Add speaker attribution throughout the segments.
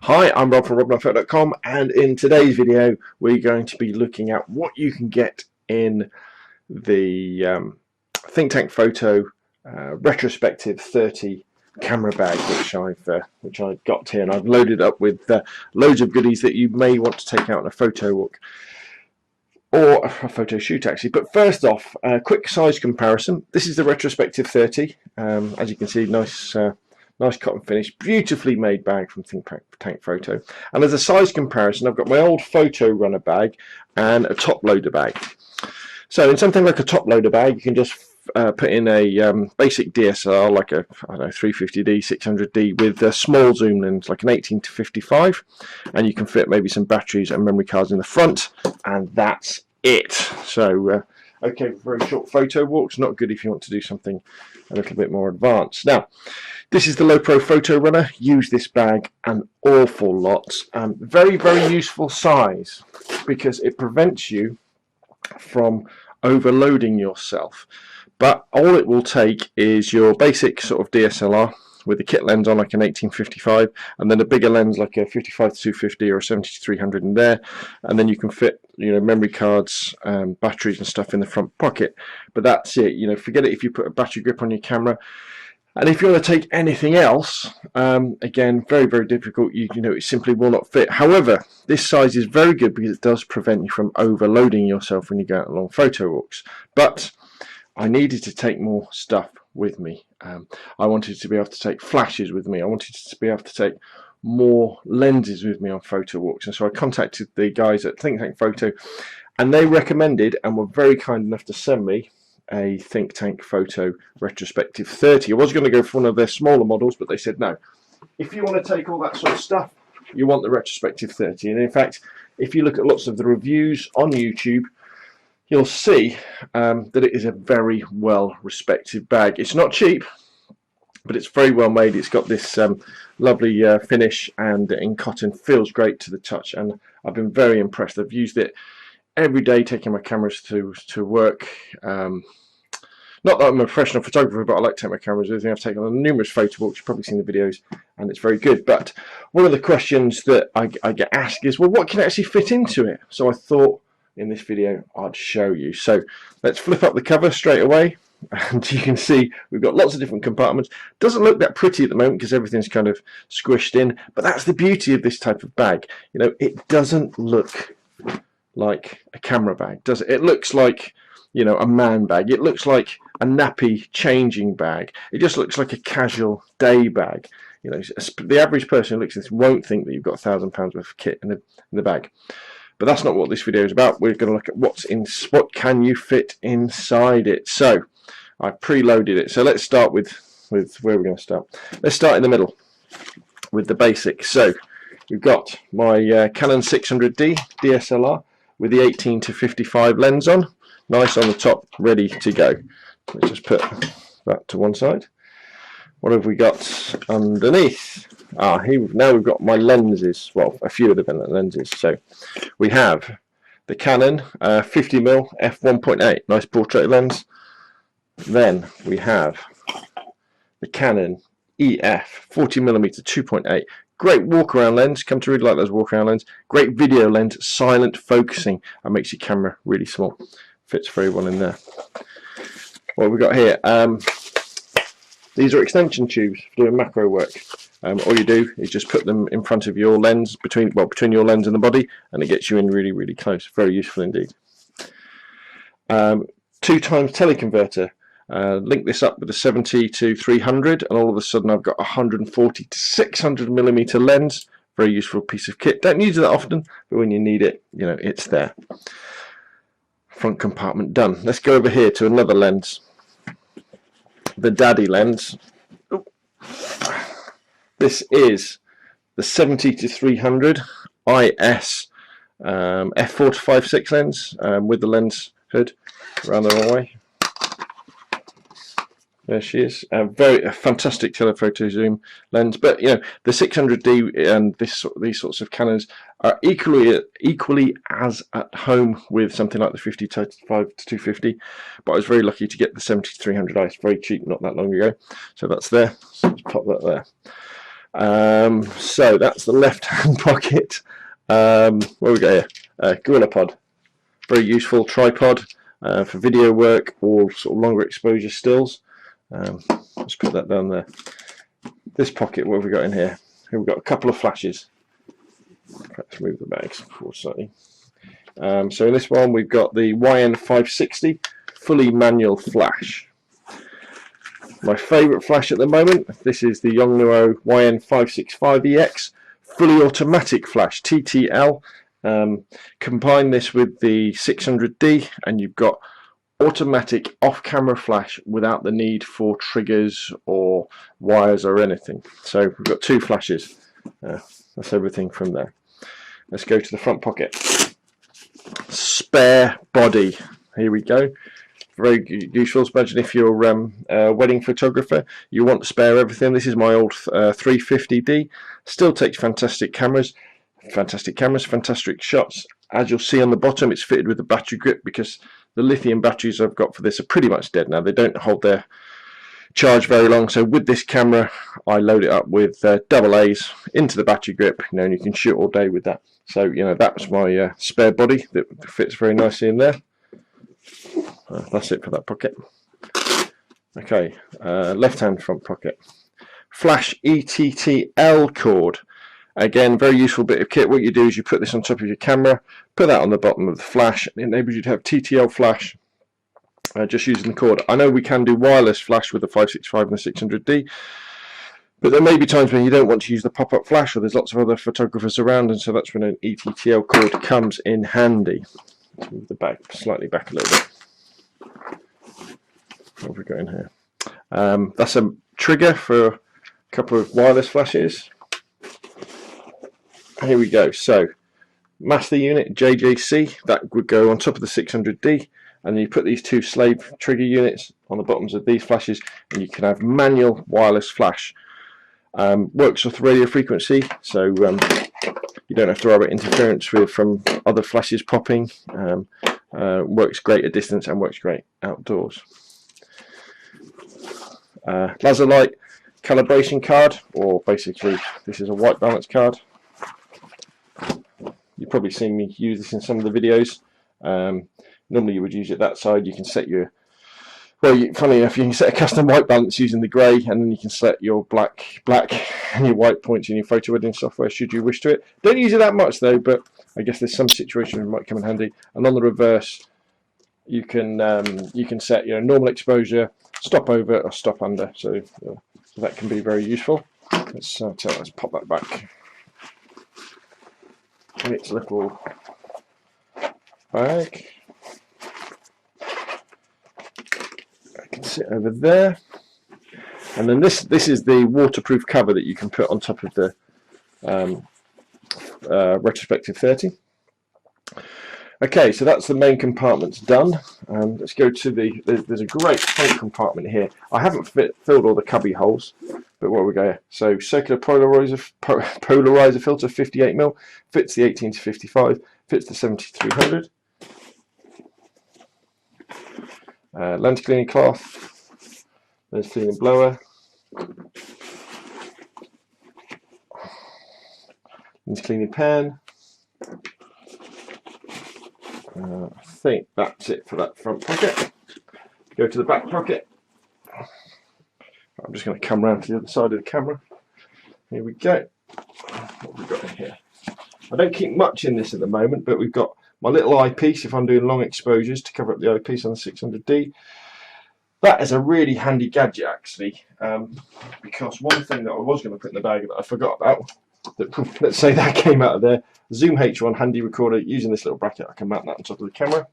Speaker 1: Hi, I'm Rob from robnotphoto.com, and in today's video we're going to be looking at what you can get in the Think Tank Photo Retrospective 30 camera bag, which I've got here, and I've loaded up with loads of goodies that you may want to take out on a photo walk or a photo shoot actually. But first off, a quick size comparison. This is the Retrospective 30. As you can see, nice cotton finish, beautifully made bag from Think Tank Photo. And as a size comparison, I've got my old photo runner bag and a top loader bag. So in something like a top loader bag, you can just put in a basic DSLR, like a 350D, 600D with a small zoom lens, like an 18-55, and you can fit maybe some batteries and memory cards in the front, and that's it. So okay, very short photo walks, not good if you want to do something a little bit more advanced. Now, this is the Low Pro Photo Runner. Use this bag an awful lot. Very, very useful size because it prevents you from overloading yourself. But all it will take is your basic sort of DSLR with the kit lens on, like an 18-55, and then a bigger lens like a 55-250 or a 70-300 in there, and then you can fit, memory cards, batteries and stuff in the front pocket. But that's it. Forget it if you put a battery grip on your camera. And if you want to take anything else, again, very, very difficult. It simply will not fit. However, this size is very good because it does prevent you from overloading yourself when you go out on long photo walks. But I needed to take more stuff with me. I wanted to be able to take flashes with me. I wanted to be able to take more lenses with me on photo walks. And so I contacted the guys at Think Tank Photo, and they recommended and were very kind enough to send me a Think Tank Photo Retrospective 30. I was going to go for one of their smaller models, but they said no. If you want to take all that sort of stuff, you want the Retrospective 30. And in fact, if you look at lots of the reviews on YouTube, you'll see that it is a very well respected bag. It's not cheap, but it's very well made. It's got this lovely finish, and in cotton, feels great to the touch, and I've been very impressed. I've used it every day taking my cameras to work. Not that I'm a professional photographer, but I like to take my cameras with me. I've taken on numerous photo walks. You've probably seen the videos, and it's very good. But one of the questions that I get asked is, well, what can actually fit into it? So I thought in this video I'd show you. So let's flip up the cover straight away, and you can see we've got lots of different compartments. Doesn't look that pretty at the moment because everything's kind of squished in, but that's the beauty of this type of bag. It doesn't look like a camera bag, does it? It looks like a man bag. It looks like a nappy changing bag. It just looks like a casual day bag. The average person who looks at this won't think that you've got £1,000 worth of kit in the bag. But that's not what this video is about. We're going to look at what can you fit inside it. So I've preloaded it. So let's start with where we're going to start. Let's start in the middle with the basics. So we've got my Canon 600D DSLR with the 18-55 lens on, nice on the top, ready to go. Let's just put that to one side. What have we got underneath? Now we've got my lenses, well, a few of the lenses. So we have the Canon 50mm f1.8, nice portrait lens. Then we have the Canon EF 40mm 2.8, great walk around lens. Come to really like those walk around lens. Great video lens, silent focusing, and makes your camera really small. Fits very well in there. What have we got here? These are extension tubes for doing macro work. All you do is just put them in front of your lens, between your lens and the body, and it gets you in really, really close. Very useful indeed. 2x teleconverter. Link this up with a 70-300, and all of a sudden I've got a 140-600mm lens. Very useful piece of kit. Don't use it that often, but when you need it, it's there. Front compartment done. Let's go over here to another lens. The daddy lens. This is the 70-300 IS f4-5.6 lens with the lens hood around the wrong way. There she is. A fantastic telephoto zoom lens. But the 600D and these sorts of Canons are equally as at home with something like the 55-250. But I was very lucky to get the 70-300 IS very cheap not that long ago. So that's there. So let's pop that there. So that's the left-hand pocket. What we got here? Gorilla Pod, very useful tripod for video work or sort of longer exposure stills. Let's put that down there. This pocket, what have we got in here? Here we've got a couple of flashes. Let's move the bags forward slightly. So in this one we've got the YN560 fully manual flash. My favourite flash at the moment, this is the Yongnuo YN565EX fully automatic flash, TTL. Combine this with the 600D and you've got automatic off-camera flash without the need for triggers or wires or anything. So we've got two flashes. That's everything from there. Let's go to the front pocket. Spare body. Here we go. Very useful. Imagine if you're a wedding photographer, you want to spare everything. This is my old 350D. Still takes fantastic cameras, fantastic shots. As you'll see on the bottom, it's fitted with a battery grip because the lithium batteries I've got for this are pretty much dead now. They don't hold their charge very long. So with this camera, I load it up with double A's into the battery grip, and you can shoot all day with that. So that's my spare body that fits very nicely in there. That's it for that pocket. Okay, left-hand front pocket. Flash ETTL cord. Again, very useful bit of kit. What you do is you put this on top of your camera, put that on the bottom of the flash, and it enables you to have TTL flash just using the cord. I know we can do wireless flash with the 565 and the 600D, but there may be times when you don't want to use the pop-up flash, or there's lots of other photographers around, and so that's when an ETTL cord comes in handy. Let's move the back slightly back a little bit. What have we got in here? That's a trigger for a couple of wireless flashes. Here we go. So master unit JJC, that would go on top of the 600D, and then you put these two slave trigger units on the bottoms of these flashes, and you can have manual wireless flash. Works with radio frequency, so you don't have to worry about interference from other flashes popping. Works great at distance and works great outdoors. Laser light calibration card, or basically this is a white balance card. You've probably seen me use this in some of the videos. Normally you would use it that side. You can set your, funny enough, you can set a custom white balance using the grey, and then you can set your black and your white points in your photo editing software should you wish to it. Don't use it that much though, but I guess there's some situations it might come in handy. And on the reverse, you can set normal exposure, stop over or stop under, so that can be very useful. Let's pop that back in its little bag. I can sit over there, and then this is the waterproof cover that you can put on top of the Retrospective 30. Okay, so that's the main compartments done. Let's go to there's a great front compartment here. I haven't filled all the cubby holes, but what we got here? So circular polarizer filter, 58mm, fits the 18 to 55, fits the 7300. Lens cleaning cloth, lens cleaning blower, lens cleaning pan. I think that's it for that front pocket. Go to the back pocket. I'm just going to come around to the other side of the camera. Here we go. What have we got in here? I don't keep much in this at the moment, but we've got my little eyepiece if I'm doing long exposures to cover up the eyepiece on the 600D. That is a really handy gadget actually, because one thing that I was going to put in the bag that I forgot about, let's say that came out of there, Zoom H1 handy recorder. Using this little bracket I can mount that on top of the camera.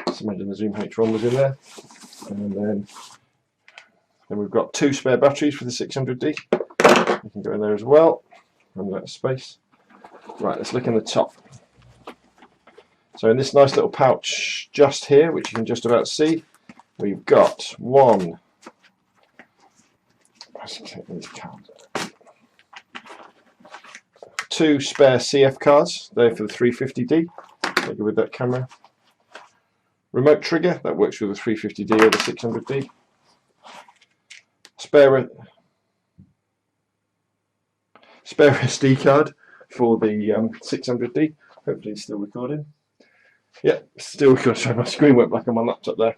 Speaker 1: Just imagine the Zoom H1 was in there, and then we've got two spare batteries for the 600D. You can go in there as well. Run out of space. Right, let's look in the top. So in this nice little pouch just here, which you can just about see, we've got one. Let's take these cards out. Two spare CF cards, they're for the 350D, they go with that camera. Remote trigger, that works with the 350D or the 600D. Spare spare SD card for the 600D. Hopefully it's still recording. Yeah, still recording. Sorry, my screen went black on my laptop there.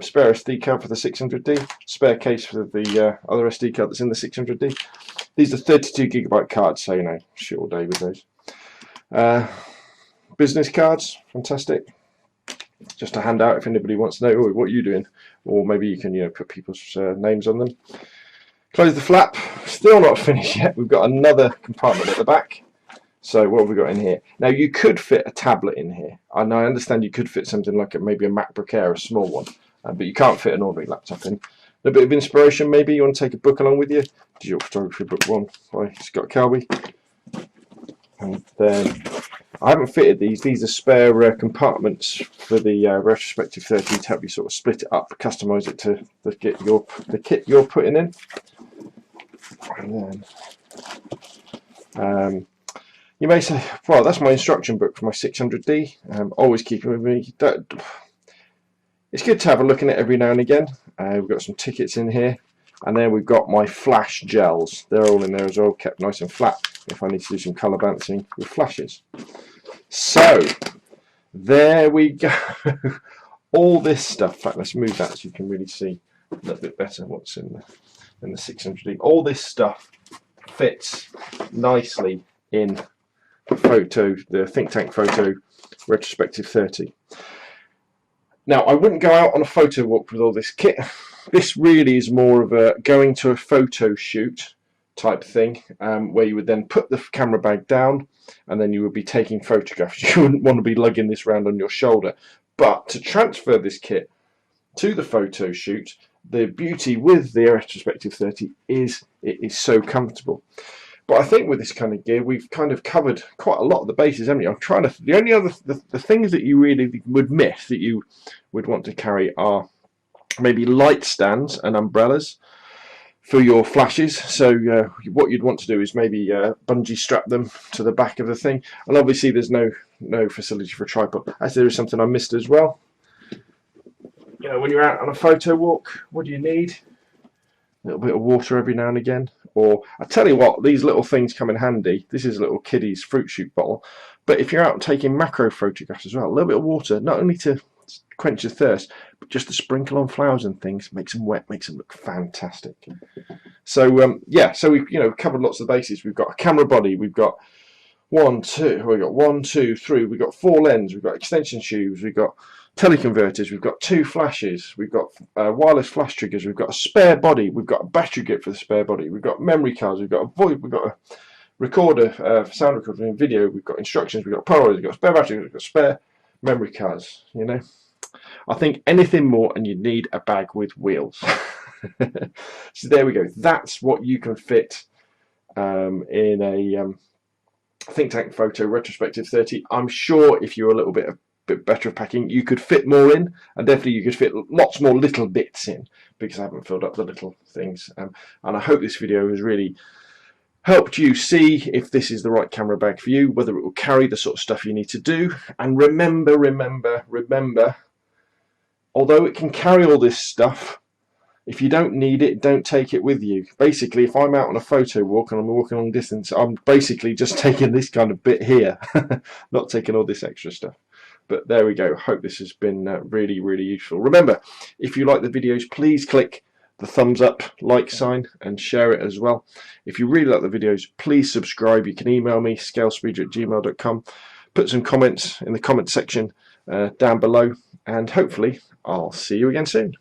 Speaker 1: Spare SD card for the 600D, spare case for the other SD card that's in the 600D. These are 32GB cards, so you know, shit all day with those. Business cards, fantastic. Just to hand out if anybody wants to know, oh, what are you doing? Or maybe you can, you know, put people's names on them. Close the flap. Still not finished yet. We've got another compartment at the back. So what have we got in here? Now you could fit a tablet in here. I understand you could fit something like maybe a MacBook Air, a small one, but you can't fit an ordinary laptop in. A bit of inspiration maybe. You want to take a book along with you. Digital Photography Book 1 by Scott Calby. And then I haven't fitted these. These are spare compartments for the Retrospective 30 to help you sort of split it up, customize it to the kit you're putting in. And then you may say, well, that's my instruction book for my 600D. Always keep it with me. It's good to have a look in it every now and again. We've got some tickets in here. And then we've got my flash gels. They're all in there as well, kept nice and flat if I need to do some colour balancing with flashes. So, there we go. All this stuff. In fact, let's move that so you can really see a little bit better what's in the 600D. All this stuff fits nicely in the Think Tank Photo Retrospective 30. Now, I wouldn't go out on a photo walk with all this kit. This really is more of a going to a photo shoot type thing, where you would then put the camera bag down and then you would be taking photographs. You wouldn't want to be lugging this around on your shoulder. But to transfer this kit to the photo shoot, the beauty with the Retrospective 30 is it is so comfortable. But I think with this kind of gear, we've kind of covered quite a lot of the bases, haven't we? I'm trying to. The only other the things that you really would miss that you would want to carry are maybe light stands and umbrellas for your flashes. So what you'd want to do is maybe bungee strap them to the back of the thing. And obviously, there's no facility for a tripod. As there is something I missed as well. You know, when you're out on a photo walk, what do you need? A little bit of water every now and again. Or I tell you what, these little things come in handy. This is a little kiddie's fruit shoot bottle, but if you're out taking macro photographs as well, a little bit of water, not only to quench your thirst, but just to sprinkle on flowers and things, makes them wet, makes them look fantastic. So yeah, so we've covered lots of the bases. We've got a camera body, we've got one, two, three, we've got 4 lenses, we've got extension tubes, we've got teleconverters, we've got 2 flashes, we've got wireless flash triggers, we've got a spare body, we've got a battery grip for the spare body, we've got memory cards, we've got a voice, we've got a recorder for sound recording and video, we've got instructions, we've got Polaroid, we've got spare battery, we've got spare memory cards. You know, I think anything more and you need a bag with wheels. So there we go. That's what you can fit in a Think Tank Photo Retrospective 30. I'm sure if you're a little bit better at packing, you could fit more in, and definitely you could fit lots more little bits in, because I haven't filled up the little things. And I hope this video has really helped you see if this is the right camera bag for you, whether it will carry the sort of stuff you need to do. And remember, although it can carry all this stuff, if you don't need it, don't take it with you. Basically, if I'm out on a photo walk and I'm walking long distance, I'm basically just taking this kind of bit here, not taking all this extra stuff. But there we go. Hope this has been really, really useful. Remember, if you like the videos, please click the thumbs up, like sign, and share it as well. If you really like the videos, please subscribe. You can email me, scalespeeder@gmail.com. Put some comments in the comment section down below, and hopefully I'll see you again soon.